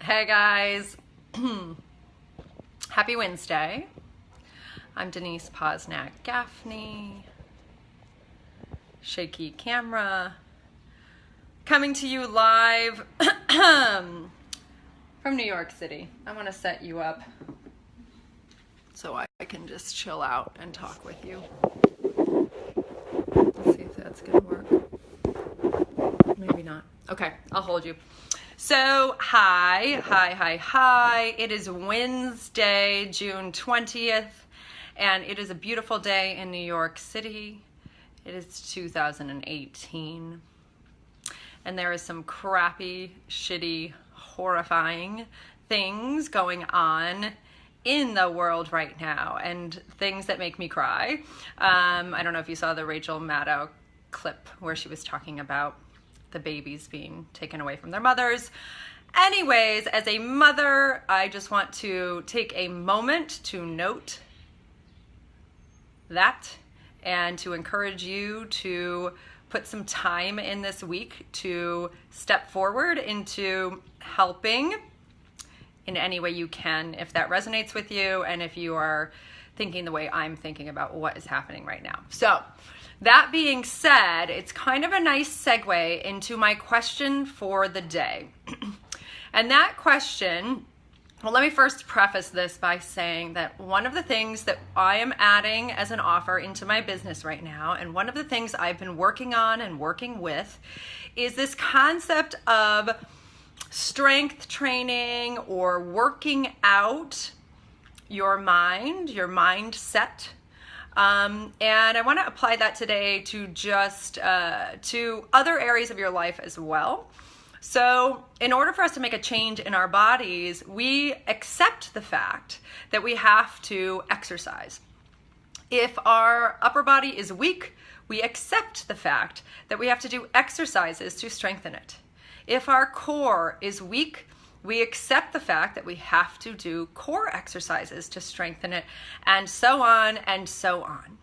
Hey guys, happy Wednesday. I'm Denise Posnak Gaffney, shaky camera, coming to you live from New York City. I want to set you up so I can just chill out and talk with you. Let's see if that's gonna work. Maybe not. Okay, I'll hold you. So, hi. It is Wednesday, June 20th, and it is a beautiful day in New York City. It is 2018, and there is some crappy, shitty, horrifying things going on in the world right now, and things that make me cry. I don't know if you saw the Rachel Maddow clip where she was talking about the babies being taken away from their mothers. Anyways, as a mother, I just want to take a moment to note that and to encourage you to put some time in this week to step forward into helping in any way you can, if that resonates with you and if you are thinking the way I'm thinking about what is happening right now. So, that being said, it's kind of a nice segue into my question for the day. And that question, well, let me first preface this by saying that one of the things that I am adding as an offer into my business right now, and one of the things I've been working on and working with, is this concept of strength training or working out your mind, your mindset. And I want to apply that today to just to other areas of your life as well. So in order for us to make a change in our bodies, we accept the fact that we have to exercise. If our upper body is weak, we accept the fact that we have to do exercises to strengthen it. If our core is weak, we accept the fact that we have to do core exercises to strengthen it, and so on and so on.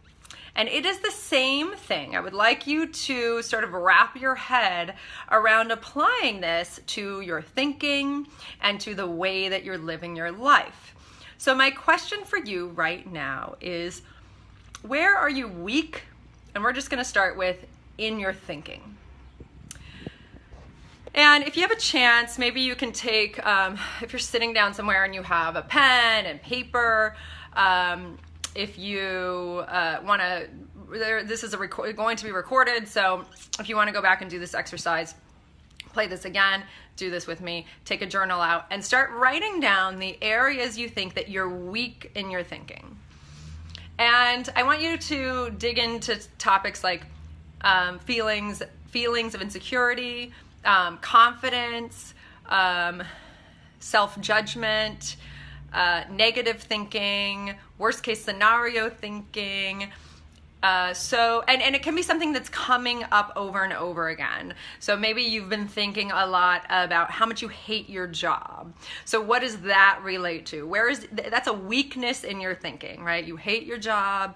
And it is the same thing. I would like you to sort of wrap your head around applying this to your thinking and to the way that you're living your life. So my question for you right now is, where are you weak? And we're just going to start with in your thinking. And if you have a chance, maybe you can take, if you're sitting down somewhere and you have a pen and paper, if you want to, this is going to be recorded, so if you want to go back and do this exercise, play this again, do this with me, take a journal out, and start writing down the areas you think that you're weak in your thinking. And I want you to dig into topics like feelings of insecurity, confidence, self-judgment, negative thinking, worst case scenario thinking. And it can be something that's coming up over and over again. So maybe you've been thinking a lot about how much you hate your job. So what does that relate to? That's a weakness in your thinking, right? You hate your job.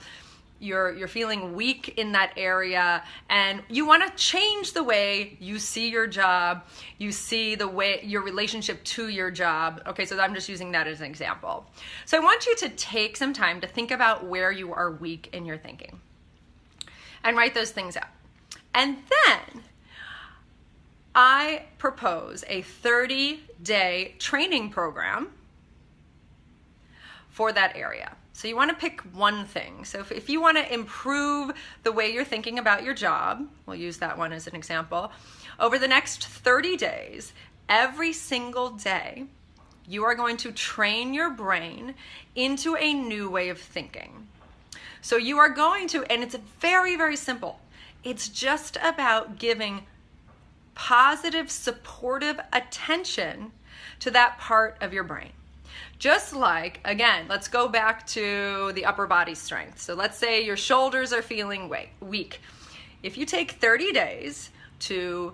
You're feeling weak in that area, and you want to change the way you see your job, you see the way your relationship to your job. Okay, so I'm just using that as an example. So I want you to take some time to think about where you are weak in your thinking and write those things out. And then I propose a 30-day training program for that area. So you want to pick one thing. So if you want to improve the way you're thinking about your job, we'll use that one as an example, over the next 30 days, every single day, you are going to train your brain into a new way of thinking. So you are going to, and it's very, very simple. It's just about giving positive, supportive attention to that part of your brain. Just like, again, let's go back to the upper body strength. So let's say your shoulders are feeling weak. If you take 30 days to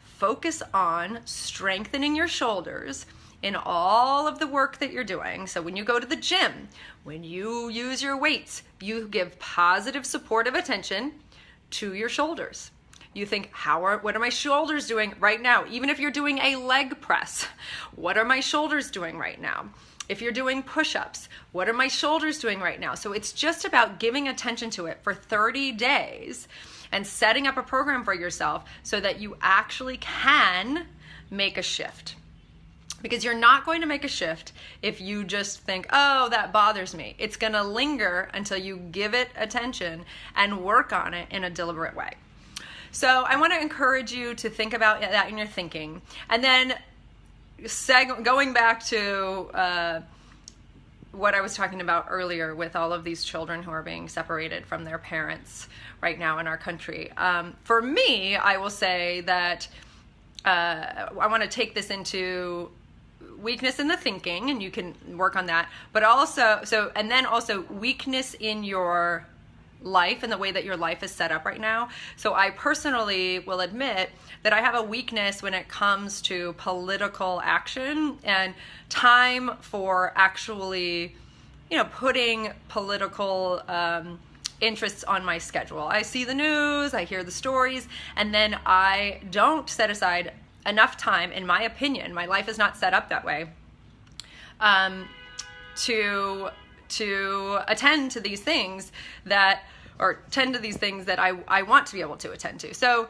focus on strengthening your shoulders in all of the work that you're doing, so when you go to the gym, when you use your weights, you give positive supportive attention to your shoulders. you think, what are my shoulders doing right now? Even if you're doing a leg press, what are my shoulders doing right now? If you're doing push-ups, what are my shoulders doing right now? So it's just about giving attention to it for 30 days and setting up a program for yourself so that you actually can make a shift. Because you're not going to make a shift if you just think, oh, that bothers me. It's going to linger until you give it attention and work on it in a deliberate way. So I want to encourage you to think about that in your thinking. And then going back to what I was talking about earlier with all of these children who are being separated from their parents right now in our country. For me, I will say that I want to take this into weakness in the thinking, and you can work on that, but also, and then also weakness in your life and the way that your life is set up right now. So I personally will admit that I have a weakness when it comes to political action and time for actually, putting political interests on my schedule. I see the news, I hear the stories, and then I don't set aside enough time, in my opinion, my life is not set up that way, to attend to these things that I want to be able to attend to. So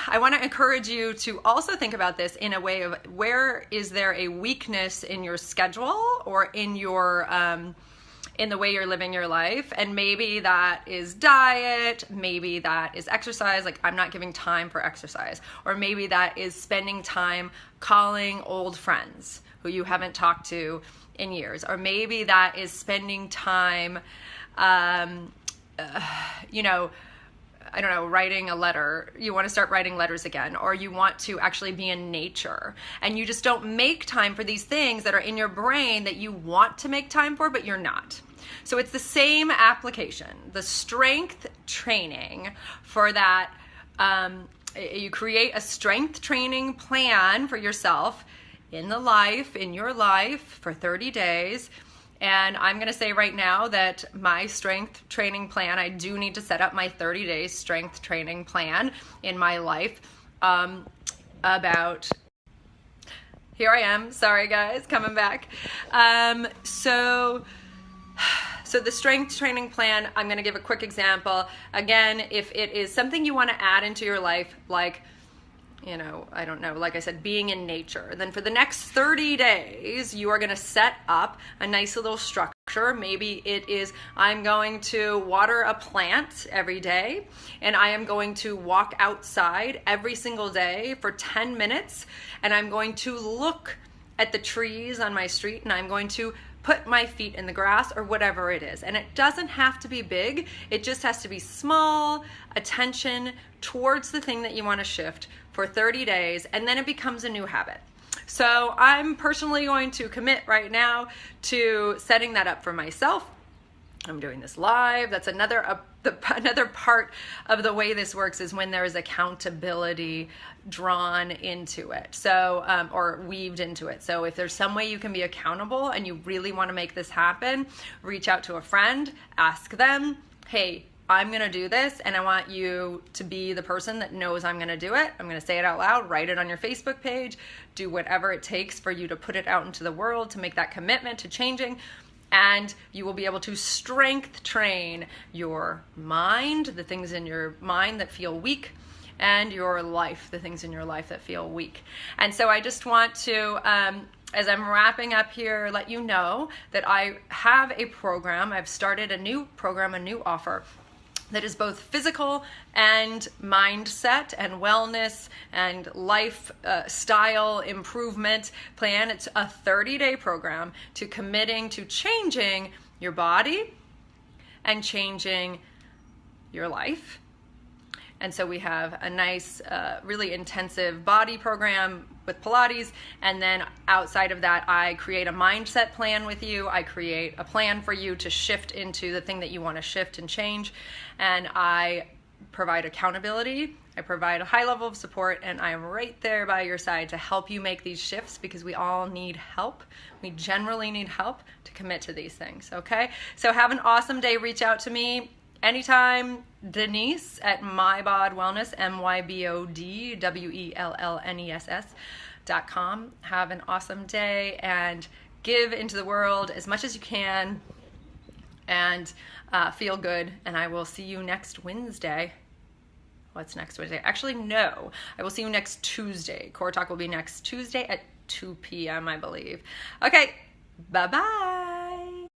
I want to encourage you to also think about this in a way of, where is there a weakness in your schedule or in your in the way you're living your life? And maybe that is diet, maybe that is exercise, like I'm not giving time for exercise, or maybe that is spending time calling old friends who you haven't talked to in years, or maybe that is spending time writing a letter. You want to start writing letters again, or you want to actually be in nature, and you just don't make time for these things that are in your brain that you want to make time for, but you're not. So it's the same application. The strength training for that, you create a strength training plan for yourself in your life for 30 days. And I'm going to say right now that my strength training plan, I do need to set up my 30-day strength training plan in my life. Here I am. Sorry, guys, coming back. So the strength training plan, I'm going to give a quick example. Again, if it is something you want to add into your life, like, I don't know, like I said, being in nature, then for the next 30 days, you are going to set up a nice little structure. Maybe it is, I'm going to water a plant every day, and I am going to walk outside every single day for 10 minutes, and I'm going to look at the trees on my street, and I'm going to put my feet in the grass, or whatever it is. And it doesn't have to be big. It just has to be small attention towards the thing that you want to shift for 30 days, and then it becomes a new habit. So I'm personally going to commit right now to setting that up for myself. I'm doing this live. That's another part of the way this works, is when there is accountability drawn into it, so or weaved into it. So if there's some way you can be accountable and you really want to make this happen, reach out to a friend, ask them, hey, I'm going to do this, and I want you to be the person that knows I'm going to do it. I'm going to say it out loud, write it on your Facebook page, do whatever it takes for you to put it out into the world, to make that commitment to changing. And you will be able to strength train your mind, the things in your mind that feel weak, and your life, the things in your life that feel weak. And so I just want to, as I'm wrapping up here, let you know that I have a program. I've started a new program, a new offer that is both physical and mindset and wellness and lifestyle improvement plan. It's a 30-day program to committing to changing your body and changing your life. And so we have a nice, really intensive body program with Pilates. And then outside of that, I create a mindset plan with you. I create a plan for you to shift into the thing that you want to shift and change. And I provide accountability. I provide a high level of support, and I am right there by your side to help you make these shifts, because we all need help. We generally need help to commit to these things, okay? So have an awesome day. Reach out to me anytime, Denise at MyBOD Wellness, MyBOD, WELLNESS.com. Have an awesome day and give into the world as much as you can and feel good. And I will see you next Wednesday. What's next Wednesday? Actually, no. I will see you next Tuesday. Core Talk will be next Tuesday at 2 p.m., I believe. Okay, bye-bye.